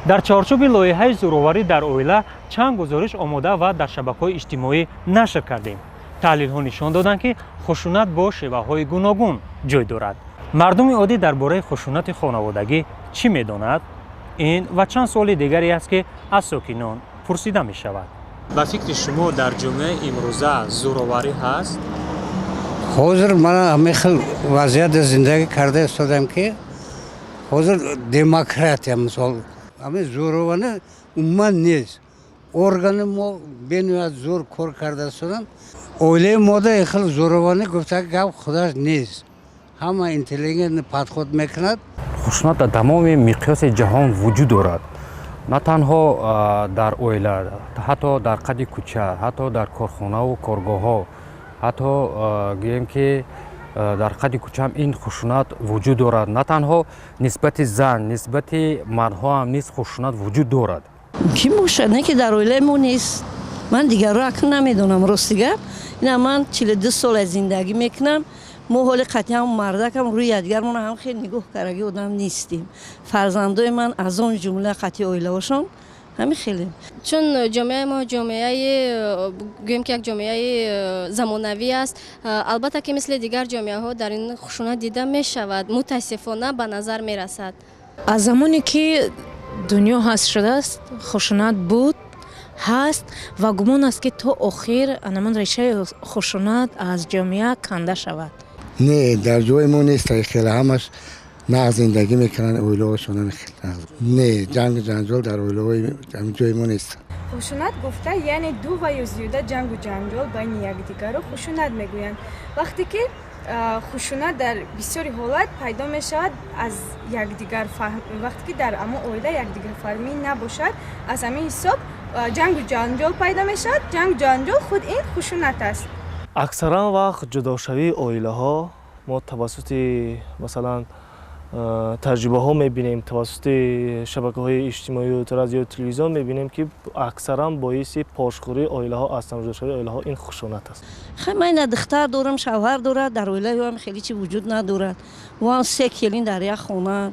дар чорчӯби лоиҳаи зӯроварӣ дар оила чанд гузориш омода ва дар шабакаҳои иҷтимоӣ нашр кардем. таҳлилҳо нишон доданд, ки хушунат бо шеваҳои гуногун ҷой дорад. мардуми оддӣ дар бораи хушунати хонаводагӣ чӣ медонад? ин ва чанд суоли дигаре аст, ки аз сокинон пурсида мешавад. ба фикри шумо дар ҷомеаи имрӯза зӯроварӣ ҳаст? ҳозир ман ҳамин хел вазъият зиндагӣ карда истодам, ки ҳозир демократия мисол ҳамин зӯроварӣ умуман нест. органи мо бениҳоят зӯр кор карда истодам. оилаи мода ин хел зӯроварӣ гуфта гап худаш нест. ҳама интеллигентни подход мекунад. хушунат дар тамоми миқёси ҷаҳон вуҷуд дорад. на танҳо дар оила, ҳатто дар қади кӯча, ҳатто дар корхонаву коргоҳҳо, ҳатто гӯем ки дар қади кӯча ҳам ин хушунат вуҷуд дорад. на танҳо нисбати зан, нисбати мардҳо ҳам низ хушунат вуҷуд дорад. ки бошад, не ки дар оилаи мо нест. ман дигарро акн намедонам. рости гап ина ман 42 сол аз зиндагӣ мекунам. мо ҳоли қатъи ҳам мардакам рӯи якдигармон ҳам хеле нигоҳ караги одам нестем. фарзандои ман аз он ҷумла қатъи оилаошон ҳамин хеле. чун ҷомеаи мо ҷомеаи гӯем ки як ҷомеаи замонавӣ аст, албатта ки мисли дигар ҷомеаҳо дар ин хушунат дида мешавад, мутаассифона ба назар мерасад. аз замоне ки дунё ҳаст шудааст, хушунат буд, ҳаст ва гумон аст ки то охир анамон решаи хушунат аз ҷомеа канда шавад. не, дар ҷои мо нест. хеле ҳамаш нағз зиндагӣ мекунанд, оилаҳошон не, ҷангу ҷанҷол дар оилаҳои ҷои мо нест. хушунат гуфта яъне ду ва ё зиёда ҷангу ҷанҷол байни якдигарро хушунат мегӯянд. вақте ки хушунат дар бисёри ҳолат пайдо мешавад аз якдигар вақте ки дар аммо оила якдигарфаҳмӣ набошад, аз ҳамин ҳисоб ҷангу ҷанҷол пайдо мешавад. ҷангу ҷанҷол худ ин хушунат аст. аксаран вақт ҷудошавии оилаҳо мо тавассути масалан таҷрибаҳо мебинем, тавассути шабакаҳои иҷтимоию радио телевизион мебинем, ки аксаран боиси пошхӯрии оилаҳо астанд, ҷудошавии оилаҳо ин хушунат аст. хай ман ина духтар дорам, шавҳар дорад, дар оилаи ҳам хеле чӣ вуҷуд надорад. ван се келин дар як хона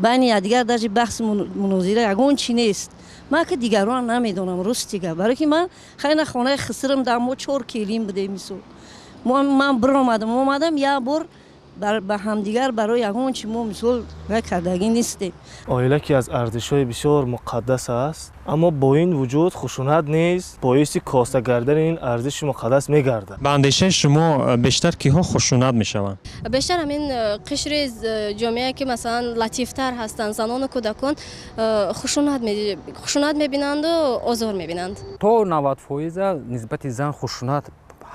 байни якдигар даҷи баҳси мунозира ягон чӣ нест. ман ки дигарро намедонам рости гап, барои ки ман хайна хонаи хисрам дар мо 4 келин будем мисол. ман омадам як бор ба ҳамдигар барои ягон чӣ мо мисол кардагӣ нестем. оила ки аз арзишҳои бисёр муқаддас аст, аммо бо ин вуҷуд хушунат низ боиси коста кардани ин арзиши муқаддас мегардад. ба андешаи шумо бештар киҳо хушунат мешаванд? бештар ҳамин қишри ҷомеае ки масалан латифтар ҳастанд, занону кӯдакон хушунат мебинанду озор мебинанд. то 90% нисбати зан хушунат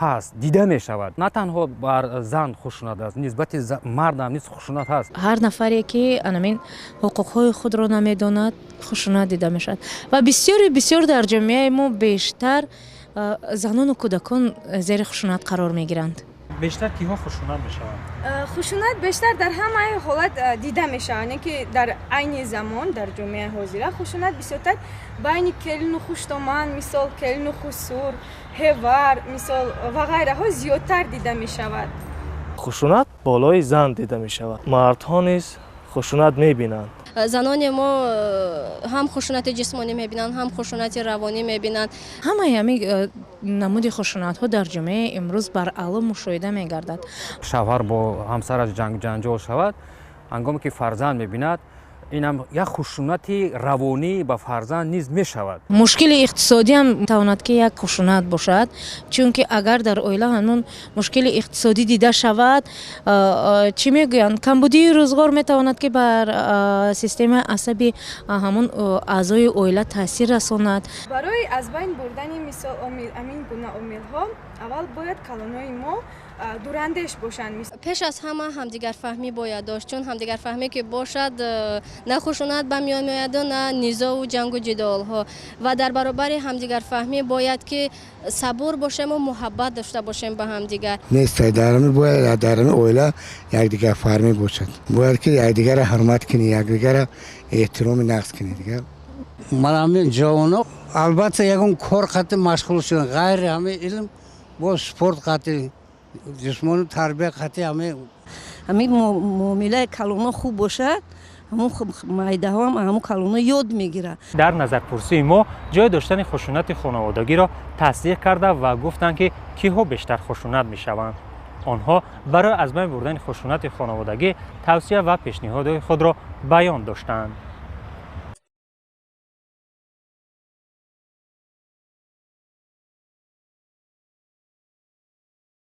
ҳаст, дида мешавад. на танҳо бар зан хушунат аст, нисбати мард ҳам низ хушунат ҳаст. ҳар нафаре ки анамин ҳуқуқҳои худро намедонад, хушунат дида мешавад. ва бисёр дар ҷомеаи мо бештар занону кӯдакон зери хушунат қарор мегиранд. бештар киҳо хушунат мешаванд? хушунат бештар дар ҳамаи ҳолат дида мешавад, не ки дар айни замон дар ҷомеаи ҳозира хушунат бисёртар байни келину хуштоман, мисол келину хусур, ҳевар, мисол ва ғайраҳо зиёдтар дида мешавад. хушунат болои зан дида мешавад. мардҳо низ хушунат мебинанд. занони мо ҳам хушунати ҷисмонӣ мебинанд, ҳам хушунати равонӣ мебинанд. ҳамаи ҳамин намуди хушунатҳо дар ҷомеаи имрӯз баръало мушоҳида мегардад. шавҳар бо ҳамсараш ҷангу ҷанҷол шавад, ҳангоме ки фарзанд мебинад, инам як хушунати равонӣ ба фарзанд низ мешавад. мушкили иқтисодӣ ҳам метавонад ки як хушунат бошад, чунки агар дар оила ҳамун мушкили иқтисодӣ дида шавад, чӣ мегӯянд, камбудии рӯзгор метавонад ки бар системаи асаби ҳамун аъзои оила таъсир расонад. барои аз байн бурдани мисол амин гуна омилҳо аввал бояд калонои мо дурандеш бошанд. пеш аз ҳама ҳамдигарфаҳмӣ бояд дошт, чун ҳамдигарфаҳмӣ ки бошад на хушунат ба миён меояду на низову ҷангу ҷидолҳо. ва дар баробари ҳамдигарфаҳмӣ бояд ки сабур бошему муҳаббат дошта бошем ба ҳамдигар. нест бояд дар оила якдигарфаҳмӣ бошад. бояд ки якдигарро ҳурмат кунӣ, якдигарро эҳтироми нақс кунӣ. дигар ман ҳамин ҷавоно албатта ягон кор қатъи машғул шуданд, ғайри ҳамин илм бо спорт қатъи ҷисмони тарбия қатъи ҳамин ҳамин муомилаи калона хуб бошад, ҳамун майдаҳо ҳам ҳамун калона ёд мегирад. дар назарпурсии мо ҷои доштани хушунати хонаводагиро тасдиқ карда ва гуфтанд ки киҳо бештар хушунат мешаванд. онҳо барои аз байн бурдани хушунати хонаводагӣ тавсия ва пешниҳодҳои худро баён доштанд.